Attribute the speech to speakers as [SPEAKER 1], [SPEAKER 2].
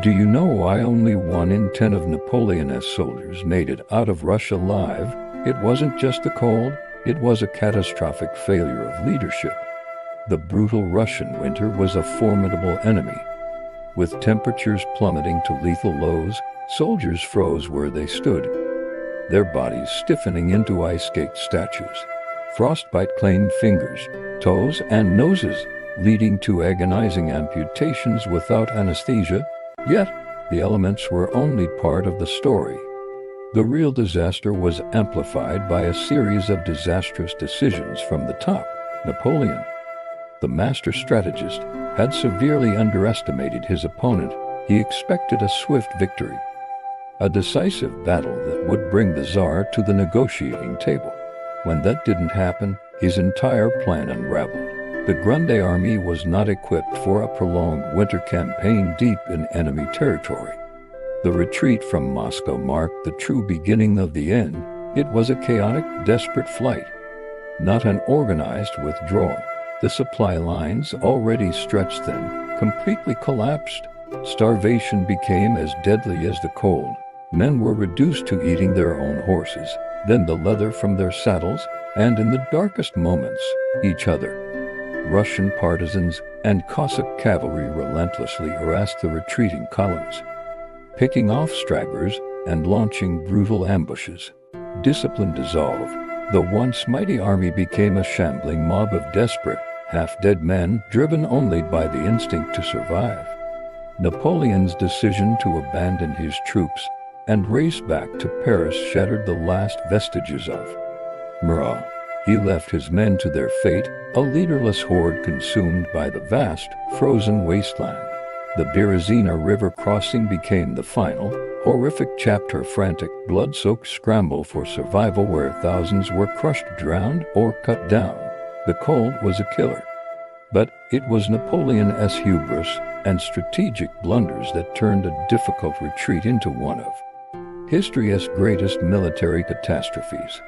[SPEAKER 1] Do you know why only 1 in 10 of Napoleon's soldiers made it out of Russia alive? It wasn't just the cold, it was a catastrophic failure of leadership. The brutal Russian winter was a formidable enemy. With temperatures plummeting to lethal lows, soldiers froze where they stood, their bodies stiffening into ice-caked statues. Frostbite claimed fingers, toes, and noses, leading to agonizing amputations without anesthesia. Yet, the elements were only part of the story. The real disaster was amplified by a series of disastrous decisions from the top. Napoleon, the master strategist, had severely underestimated his opponent. He expected a swift victory, a decisive battle that would bring the Tsar to the negotiating table. When that didn't happen, his entire plan unraveled. The Grande Army was not equipped for a prolonged winter campaign deep in enemy territory. The retreat from Moscow marked the true beginning of the end. It was a chaotic, desperate flight, not an organized withdrawal. The supply lines, already stretched thin, completely collapsed. Starvation became as deadly as the cold. Men were reduced to eating their own horses, then the leather from their saddles, and in the darkest moments, each other. Russian partisans and Cossack cavalry relentlessly harassed the retreating columns, picking off stragglers and launching brutal ambushes. Discipline dissolved. The once mighty army became a shambling mob of desperate, half-dead men driven only by the instinct to survive. Napoleon's decision to abandon his troops and race back to Paris shattered the last vestiges of morale. He left his men to their fate, a leaderless horde consumed by the vast, frozen wasteland. The Berezina River crossing became the final, horrific chapter, a frantic, blood-soaked scramble for survival where thousands were crushed, drowned, or cut down. The cold was a killer. But it was Napoleon's hubris and strategic blunders that turned a difficult retreat into one of history's greatest military catastrophes.